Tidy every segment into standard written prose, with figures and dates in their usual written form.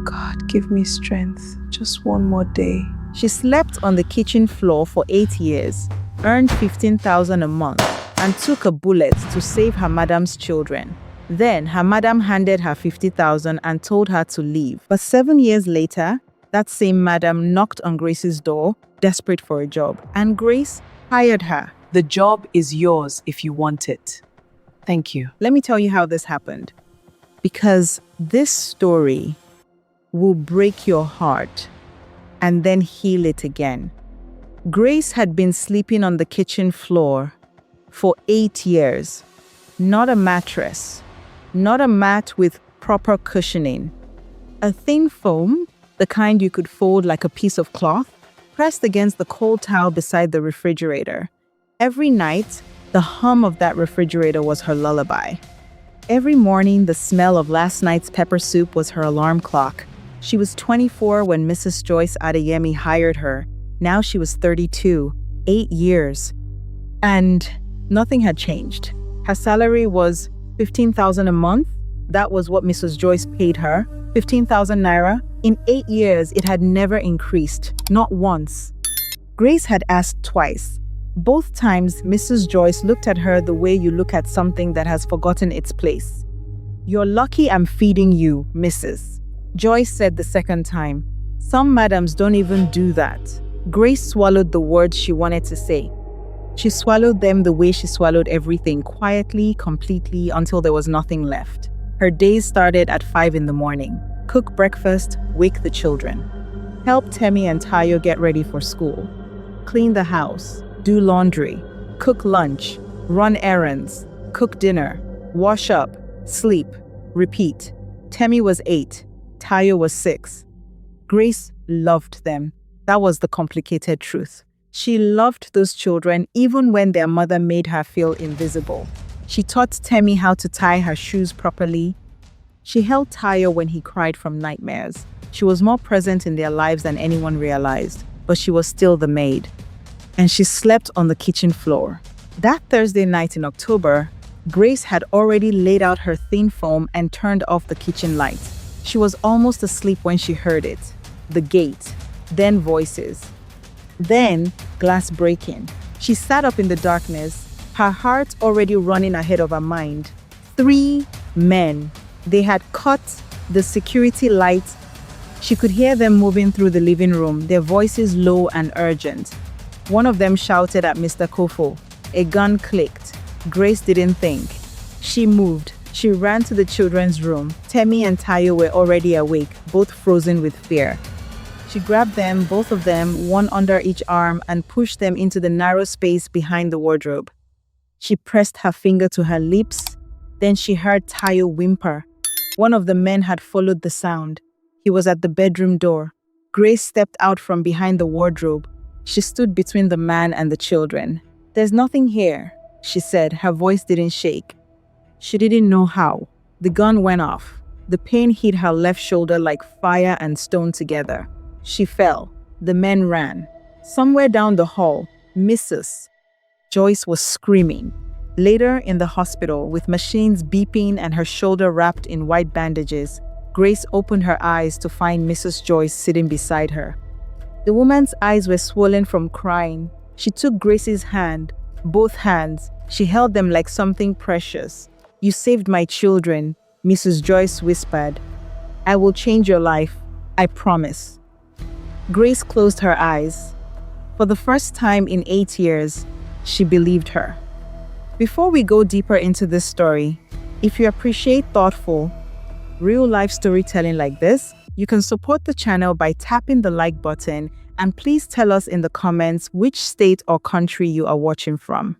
God, give me strength. Just one more day. She slept on the kitchen floor for 8 years, earned 15,000 a month, and took a bullet to save her madam's children. Then her madam handed her 50,000 and told her to leave. But 7 years later, that same madam knocked on Grace's door, desperate for a job, and Grace hired her. The job is yours if you want it. Thank you. Let me tell you how this happened. Because this story will break your heart and then heal it again. Grace had been sleeping on the kitchen floor for 8 years. Not a mattress, not a mat with proper cushioning. A thin foam, the kind you could fold like a piece of cloth, pressed against the cold tile beside the refrigerator. Every night, the hum of that refrigerator was her lullaby. Every morning, the smell of last night's pepper soup was her alarm clock. She was 24 when Mrs. Joyce Adeyemi hired her. Now she was 32, 8 years. And nothing had changed. Her salary was 15,000 a month. That was what Mrs. Joyce paid her. 15,000 naira. In 8 years, it had never increased, not once. Grace had asked twice. Both times, Mrs. Joyce looked at her the way you look at something that has forgotten its place. "You're lucky I'm feeding you, Mrs." Joyce said the second time. Some madams don't even do that. Grace swallowed the words she wanted to say. She swallowed them the way she swallowed everything, quietly, completely, until there was nothing left. Her days started at 5 in the morning. Cook breakfast, wake the children. Help Temi and Tayo get ready for school. Clean the house. Do laundry, cook lunch, run errands, cook dinner, wash up, sleep, repeat. Temi was 8, Tayo was 6. Grace loved them. That was the complicated truth. She loved those children even when their mother made her feel invisible. She taught Temi how to tie her shoes properly. She held Tayo when he cried from nightmares. She was more present in their lives than anyone realized, but she was still the maid. And she slept on the kitchen floor. That Thursday night in October, Grace had already laid out her thin foam and turned off the kitchen light. She was almost asleep when she heard it. The gate, then voices, then glass breaking. She sat up in the darkness, her heart already running ahead of her mind. 3 men. They had cut the security light. She could hear them moving through the living room, their voices low and urgent. One of them shouted at Mr. Kofo. A gun clicked. Grace didn't think. She moved. She ran to the children's room. Temi and Tayo were already awake, both frozen with fear. She grabbed them, both of them, one under each arm, and pushed them into the narrow space behind the wardrobe. She pressed her finger to her lips. Then she heard Tayo whimper. One of the men had followed the sound. He was at the bedroom door. Grace stepped out from behind the wardrobe. She stood between the man and the children. "There's nothing here," she said. Her voice didn't shake. She didn't know how. The gun went off. The pain hit her left shoulder like fire and stone together. She fell. The men ran. Somewhere down the hall, Mrs. Joyce was screaming. Later, in the hospital, with machines beeping and her shoulder wrapped in white bandages, Grace opened her eyes to find Mrs. Joyce sitting beside her. The woman's eyes were swollen from crying. She took Grace's hand, both hands. She held them like something precious. "You saved my children," Mrs. Joyce whispered. "I will change your life. I promise." Grace closed her eyes. For the first time in 8 years, she believed her. Before we go deeper into this story, if you appreciate thoughtful, real-life storytelling like this, you can support the channel by tapping the like button, and please tell us in the comments which state or country you are watching from.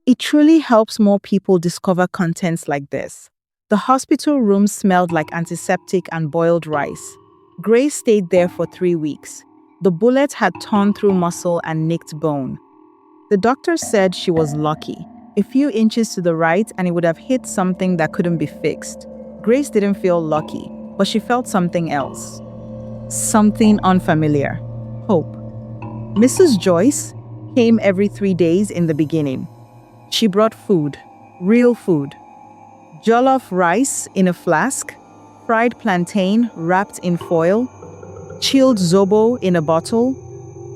It truly helps more people discover contents like this. The hospital room smelled like antiseptic and boiled rice. Grace stayed there for 3 weeks. The bullet had torn through muscle and nicked bone. The doctor said she was lucky. A few inches to the right and it would have hit something that couldn't be fixed. Grace didn't feel lucky, but she felt something else. Something unfamiliar. Hope. Mrs. Joyce came every 3 days in the beginning. She brought food, real food. Jollof rice in a flask, fried plantain wrapped in foil, chilled zobo in a bottle.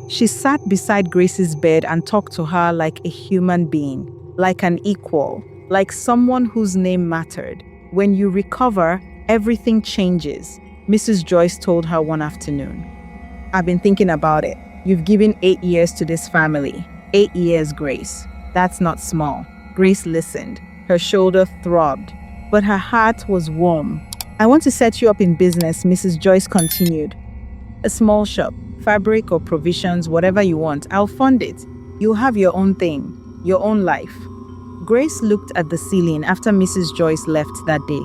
She sat beside Grace's bed and talked to her like a human being, like an equal, like someone whose name mattered. When you recover, everything changes, Mrs. Joyce told her one afternoon. I've been thinking about it. You've given 8 years to this family. 8 years, Grace. That's not small. Grace listened. Her shoulder throbbed, but her heart was warm. I want to set you up in business, Mrs. Joyce continued. A small shop, fabric or provisions, whatever you want. I'll fund it. You'll have your own thing, your own life. Grace looked at the ceiling after Mrs. Joyce left that day.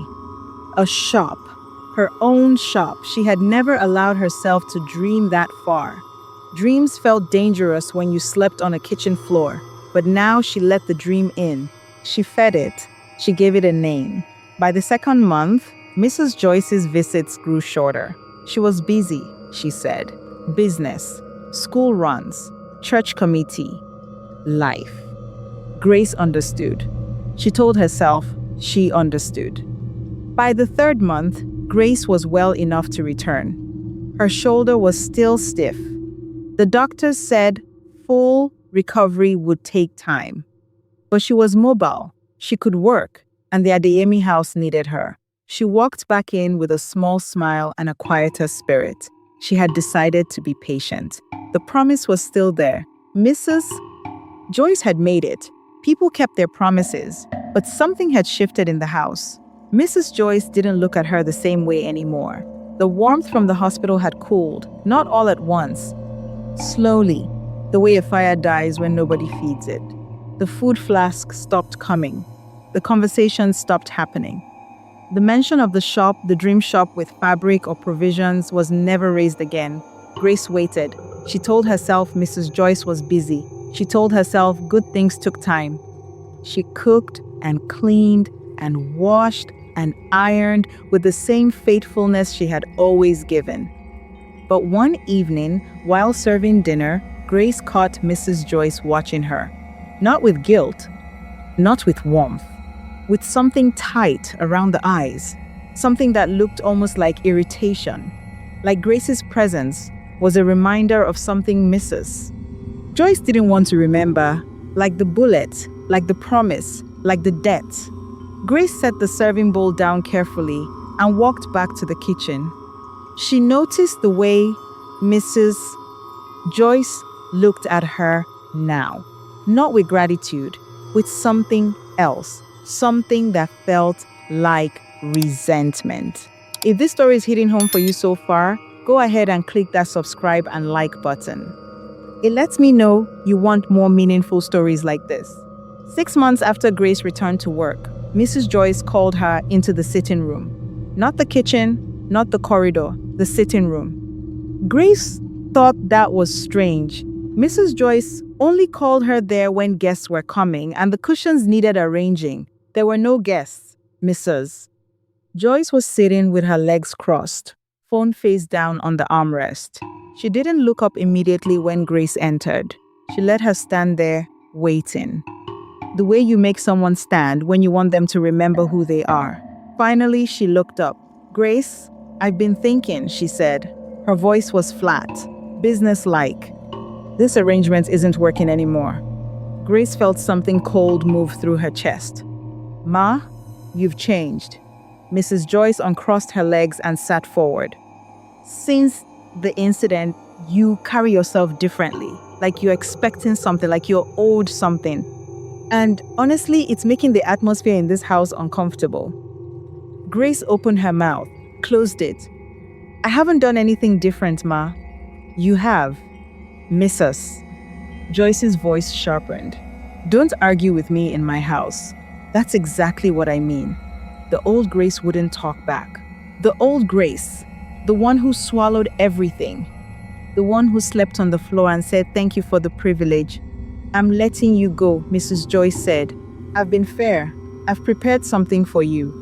A shop. Her own shop. She had never allowed herself to dream that far. Dreams felt dangerous when you slept on a kitchen floor, but now she let the dream in. She fed it. She gave it a name. By the second month, Mrs. Joyce's visits grew shorter. She was busy, she said. Business, school runs, church committee, life. Grace understood. She told herself she understood. By the third month, Grace was well enough to return. Her shoulder was still stiff. The doctors said full recovery would take time. But she was mobile. She could work, and the Adeyemi house needed her. She walked back in with a small smile and a quieter spirit. She had decided to be patient. The promise was still there. Mrs. Joyce had made it. People kept their promises, but something had shifted in the house. Mrs. Joyce didn't look at her the same way anymore. The warmth from the hospital had cooled, not all at once. Slowly, the way a fire dies when nobody feeds it. The food flask stopped coming. The conversations stopped happening. The mention of the shop, the dream shop with fabric or provisions, was never raised again. Grace waited. She told herself Mrs. Joyce was busy. She told herself good things took time. She cooked and cleaned and washed and ironed with the same faithfulness she had always given. But one evening, while serving dinner, Grace caught Mrs. Joyce watching her. Not with guilt, not with warmth, with something tight around the eyes, something that looked almost like irritation, like Grace's presence was a reminder of something Mrs. Joyce didn't want to remember, like the bullet, like the promise, like the debt. Grace set the serving bowl down carefully and walked back to the kitchen. She noticed the way Mrs. Joyce looked at her now. Not with gratitude, with something else, something that felt like resentment. If this story is hitting home for you so far, go ahead and click that subscribe and like button. It lets me know you want more meaningful stories like this. 6 months after Grace returned to work, Mrs. Joyce called her into the sitting room. Not the kitchen, not the corridor, the sitting room. Grace thought that was strange. Mrs. Joyce only called her there when guests were coming and the cushions needed arranging. There were no guests, Mrs. Joyce was sitting with her legs crossed, phone face down on the armrest. She didn't look up immediately when Grace entered. She let her stand there, waiting. The way you make someone stand when you want them to remember who they are. Finally, she looked up. Grace, I've been thinking, she said. Her voice was flat, businesslike. This arrangement isn't working anymore. Grace felt something cold move through her chest. Ma, you've changed. Mrs. Joyce uncrossed her legs and sat forward. Since the incident, you carry yourself differently, like you're expecting something, like you're owed something. And honestly, it's making the atmosphere in this house uncomfortable. Grace opened her mouth, closed it. I haven't done anything different, Ma. You have. Mrs. Joyce's voice sharpened. Don't argue with me in my house. That's exactly what I mean. The old Grace wouldn't talk back. The old Grace, the one who swallowed everything. The one who slept on the floor and said, "Thank you for the privilege." "I'm letting you go," Mrs. Joyce said. "I've been fair. I've prepared something for you."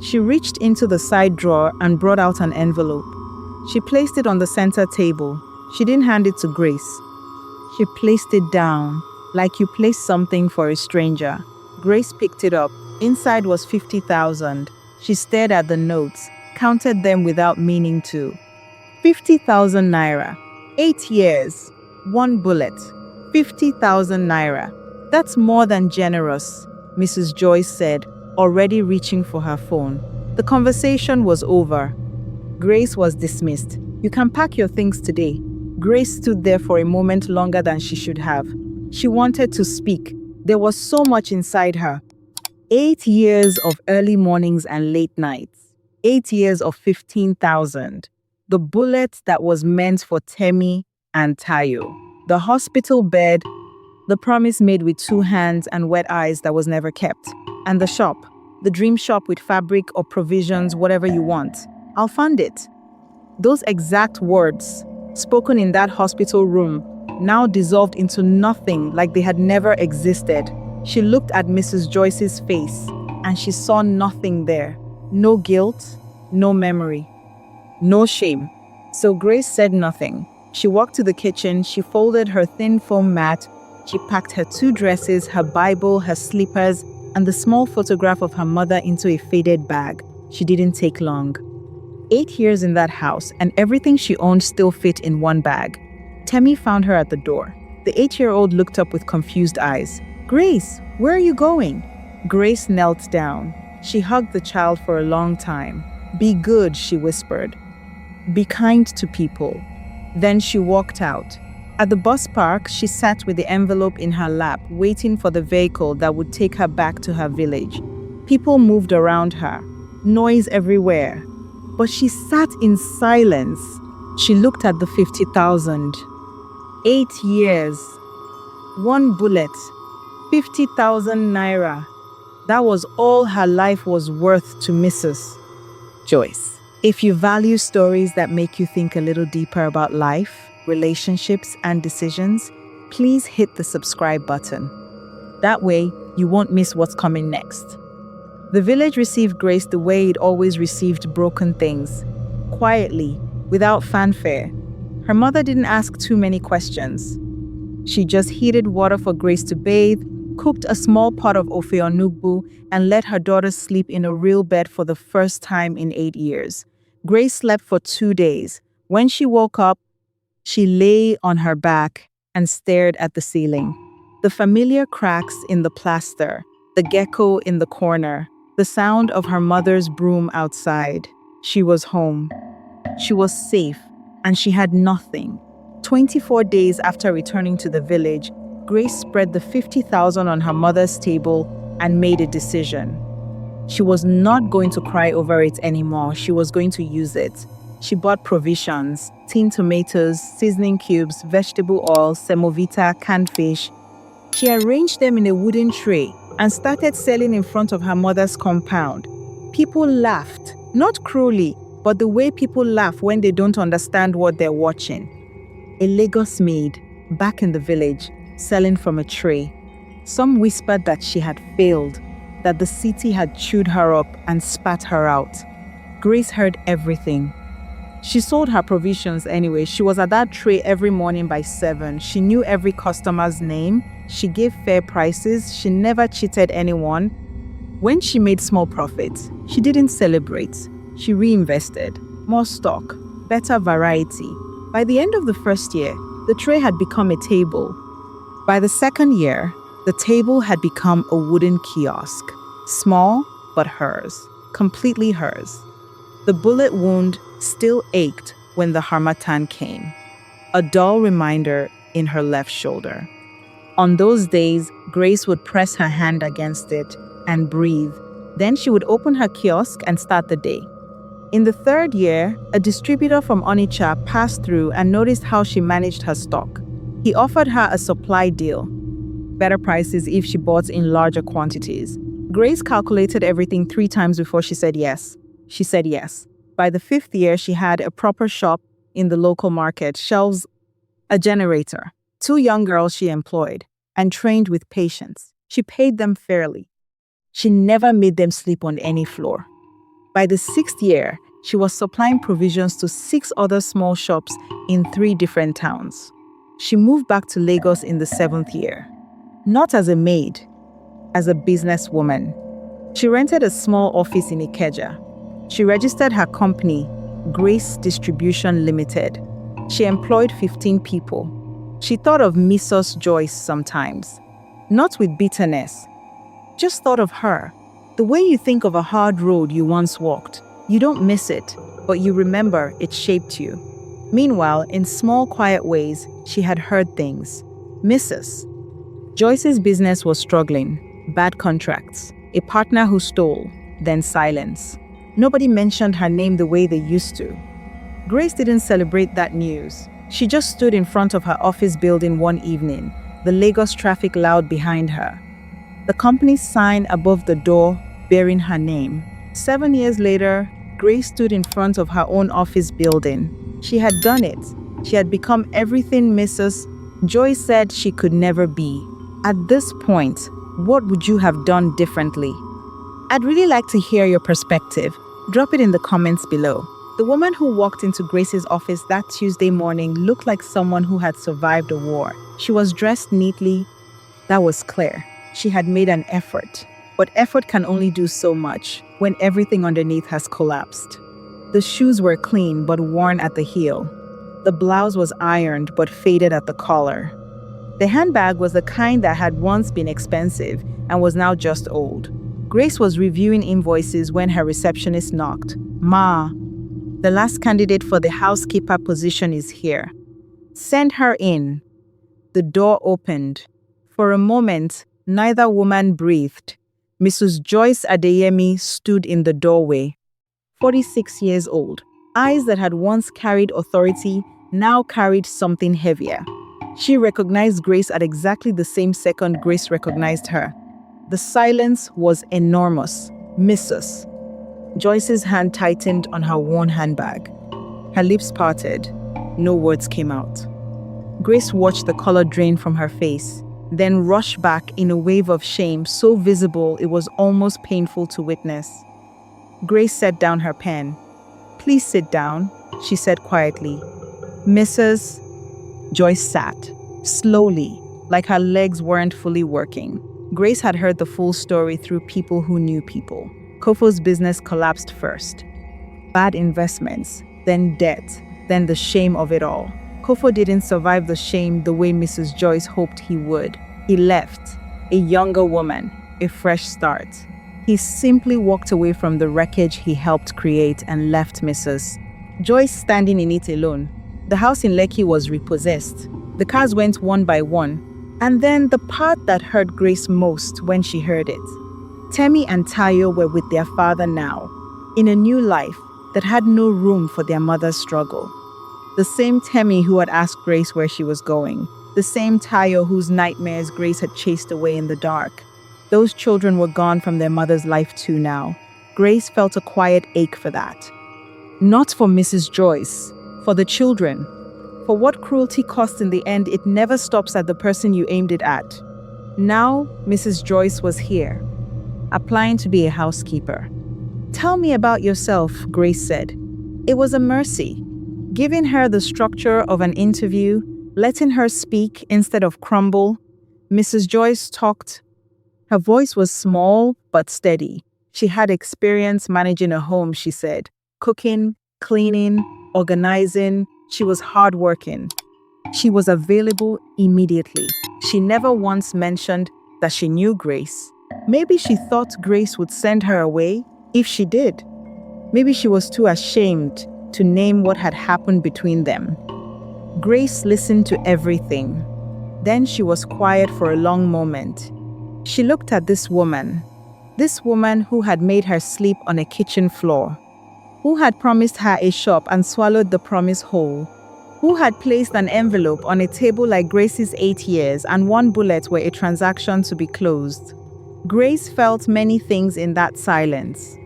She reached into the side drawer and brought out an envelope. She placed it on the center table. She didn't hand it to Grace. She placed it down, like you place something for a stranger. Grace picked it up. Inside was 50,000. She stared at the notes. counted them without meaning to. 50,000 naira. 8 years. 1 bullet. 50,000 naira. That's more than generous, Mrs. Joyce said, already reaching for her phone. The conversation was over. Grace was dismissed. You can pack your things today. Grace stood there for a moment longer than she should have. She wanted to speak. There was so much inside her. 8 years of early mornings and late nights. 8 years of 15,000. The bullet that was meant for Temi and Tayo. The hospital bed, the promise made with 2 hands and wet eyes that was never kept. And the shop, the dream shop with fabric or provisions, whatever you want. I'll fund it. Those exact words, spoken in that hospital room, now dissolved into nothing like they had never existed. She looked at Mrs. Joyce's face, and she saw nothing there. No guilt, no memory, no shame. So Grace said nothing. She walked to the kitchen, she folded her thin foam mat, she packed her 2 dresses, her Bible, her slippers, and the small photograph of her mother into a faded bag. She didn't take long. 8 years in that house, and everything she owned still fit in one bag. Temi found her at the door. The 8-year-old looked up with confused eyes. Grace, where are you going? Grace knelt down. She hugged the child for a long time. Be good, she whispered. Be kind to people. Then she walked out. At the bus park, she sat with the envelope in her lap, waiting for the vehicle that would take her back to her village. People moved around her. Noise everywhere. But she sat in silence. She looked at the 50,000. 8 years. 1 bullet. 50,000 naira. That was all her life was worth to Mrs. Joyce. If you value stories that make you think a little deeper about life, relationships, and decisions, please hit the subscribe button. That way, you won't miss what's coming next. The village received Grace the way it always received broken things, quietly, without fanfare. Her mother didn't ask too many questions. She just heated water for Grace to bathe, cooked a small pot of ofe onugbu, and let her daughter sleep in a real bed for the first time in 8 years. Grace slept for 2 days. When she woke up, she lay on her back and stared at the ceiling. The familiar cracks in the plaster, the gecko in the corner, the sound of her mother's broom outside. She was home. She was safe, and she had nothing. 24 days after returning to the village, Grace spread the 50,000 on her mother's table and made a decision. She was not going to cry over it anymore. She was going to use it. She bought provisions, tinned tomatoes, seasoning cubes, vegetable oil, semovita, canned fish. She arranged them in a wooden tray and started selling in front of her mother's compound. People laughed, not cruelly, but the way people laugh when they don't understand what they're watching. A Lagos maid, back in the village, selling from a tray. Some whispered that she had failed, that the city had chewed her up and spat her out. Grace heard everything. She sold her provisions anyway. She was at that tray every morning by 7. She knew every customer's name. She gave fair prices. She never cheated anyone. When she made small profits, she didn't celebrate. She reinvested. More stock, better variety. By the end of the first year, the tray had become a table. By the second year, the table had become a wooden kiosk. Small, but hers. Completely hers. The bullet wound still ached when the harmattan came. A dull reminder in her left shoulder. On those days, Grace would press her hand against it and breathe. Then she would open her kiosk and start the day. In the third year, a distributor from Onitsha passed through and noticed how she managed her stock. He offered her a supply deal, better prices if she bought in larger quantities. Grace calculated everything 3 times before she said yes. She said yes. By the 5th year, she had a proper shop in the local market, shelves, a generator, 2 young girls she employed and trained with patience. She paid them fairly. She never made them sleep on any floor. By the 6th year, she was supplying provisions to 6 other small shops in 3 different towns. She moved back to Lagos in the 7th year. Not as a maid, as a businesswoman. She rented a small office in Ikeja. She registered her company, Grace Distribution Limited. She employed 15 people. She thought of Mrs. Joyce sometimes, not with bitterness, just thought of her. The way you think of a hard road you once walked, you don't miss it, but you remember it shaped you. Meanwhile, in small, quiet ways, she had heard things. Mrs. Joyce's business was struggling. Bad contracts, a partner who stole, then silence. Nobody mentioned her name the way they used to. Grace didn't celebrate that news. She just stood in front of her office building one evening, the Lagos traffic loud behind her. The company's sign above the door bearing her name. 7 years later, Grace stood in front of her own office building. She had done it. She had become everything Mrs. Joyce said she could never be. At this point, what would you have done differently? I'd really like to hear your perspective. Drop it in the comments below. The woman who walked into Grace's office that Tuesday morning looked like someone who had survived a war. She was dressed neatly. That was clear. She had made an effort. But effort can only do so much when everything underneath has collapsed. The shoes were clean but worn at the heel. The blouse was ironed but faded at the collar. The handbag was the kind that had once been expensive and was now just old. Grace was reviewing invoices when her receptionist knocked. "Ma, the last candidate for the housekeeper position is here. Send her in." The door opened. For a moment, neither woman breathed. Mrs. Joyce Adeyemi stood in the doorway. 46 years old. Eyes that had once carried authority now carried something heavier. She recognized Grace at exactly the same second Grace recognized her. The silence was enormous. Mrs. Joyce's hand tightened on her worn handbag. Her lips parted. No words came out. Grace watched the color drain from her face, then rush back in a wave of shame so visible it was almost painful to witness. Grace set down her pen. "Please sit down," she said quietly. Mrs. Joyce sat, slowly, like her legs weren't fully working. Grace had heard the full story through people who knew people. Kofo's business collapsed first. Bad investments, then debt, then the shame of it all. Kofo didn't survive the shame the way Mrs. Joyce hoped he would. He left, a younger woman, a fresh start. He simply walked away from the wreckage he helped create and left Mrs. Joyce standing in it alone. The house in Lekki was repossessed. The cars went one by one. And then the part that hurt Grace most when she heard it. Temi and Tayo were with their father now, in a new life that had no room for their mother's struggle. The same Temi who had asked Grace where she was going. The same Tayo whose nightmares Grace had chased away in the dark. Those children were gone from their mother's life too now. Grace felt a quiet ache for that. Not for Mrs. Joyce, for the children. For what cruelty costs in the end, it never stops at the person you aimed it at. Now, Mrs. Joyce was here, applying to be a housekeeper. "Tell me about yourself," Grace said. It was a mercy, giving her the structure of an interview, letting her speak instead of crumble. Mrs. Joyce talked. Her voice was small but steady. She had experience managing a home, she said. Cooking, cleaning, organizing. She was hardworking. She was available immediately. She never once mentioned that she knew Grace. Maybe she thought Grace would send her away if she did. Maybe she was too ashamed to name what had happened between them. Grace listened to everything. Then she was quiet for a long moment. She looked at this woman who had made her sleep on a kitchen floor, who had promised her a shop and swallowed the promise whole, who had placed an envelope on a table like Grace's 8 years and one bullet were a transaction to be closed. Grace felt many things in that silence.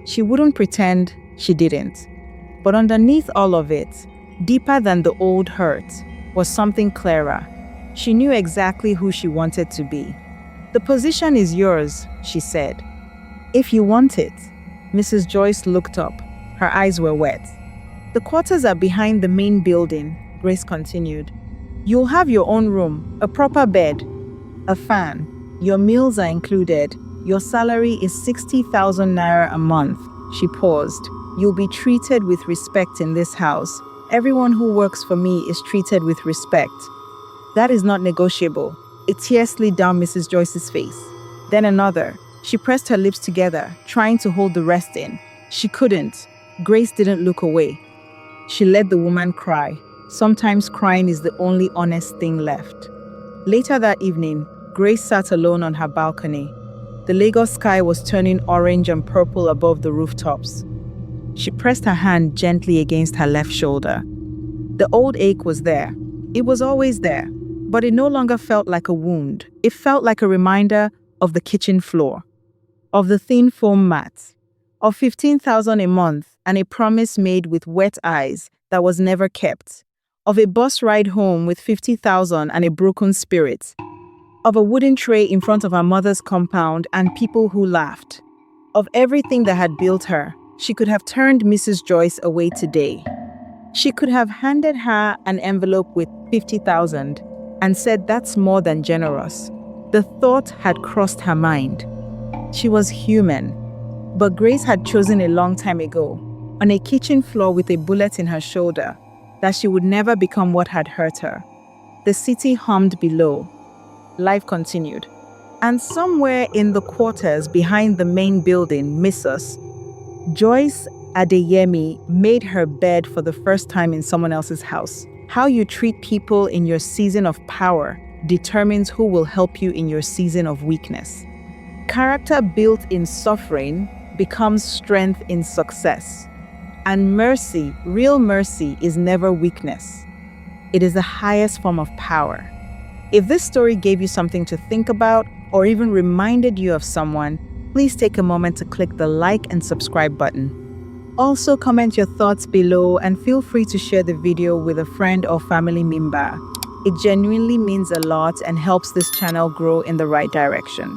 She wouldn't pretend she didn't. But underneath all of it, deeper than the old hurt, was something clearer. She knew exactly who she wanted to be. "The position is yours," she said. "If you want it." Mrs. Joyce looked up. Her eyes were wet. "The quarters are behind the main building," Grace continued. "You'll have your own room, a proper bed, a fan. Your meals are included. Your salary is 60,000 naira a month. She paused. You'll be treated with respect in this house. Everyone who works for me is treated with respect. That is not negotiable. A tear slid down Mrs. Joyce's face. Then another. She pressed her lips together, trying to hold the rest in. She couldn't. Grace didn't look away. She let the woman cry. Sometimes crying is the only honest thing left. Later that evening, Grace sat alone on her balcony. The Lagos sky was turning orange and purple above the rooftops. She pressed her hand gently against her left shoulder. The old ache was there. It was always there, but it no longer felt like a wound. It felt like a reminder of the kitchen floor, of the thin foam mat, of 15,000 a month and a promise made with wet eyes that was never kept, of a bus ride home with 50,000 and a broken spirit, of a wooden tray in front of her mother's compound and people who laughed, of everything that had built her. She could have turned Mrs. Joyce away today. She could have handed her an envelope with 50,000 and said that's more than generous. The thought had crossed her mind. She was human. But Grace had chosen a long time ago, on a kitchen floor with a bullet in her shoulder, that she would never become what had hurt her. The city hummed below. Life continued. And somewhere in the quarters behind the main building, Mrs. Joyce Adeyemi made her bed for the first time in someone else's house. How you treat people in your season of power determines who will help you in your season of weakness. Character built in suffering becomes strength in success. And mercy, real mercy, is never weakness. It is the highest form of power. If this story gave you something to think about or even reminded you of someone, please take a moment to click the like and subscribe button. Also, comment your thoughts below and feel free to share the video with a friend or family member. It genuinely means a lot and helps this channel grow in the right direction.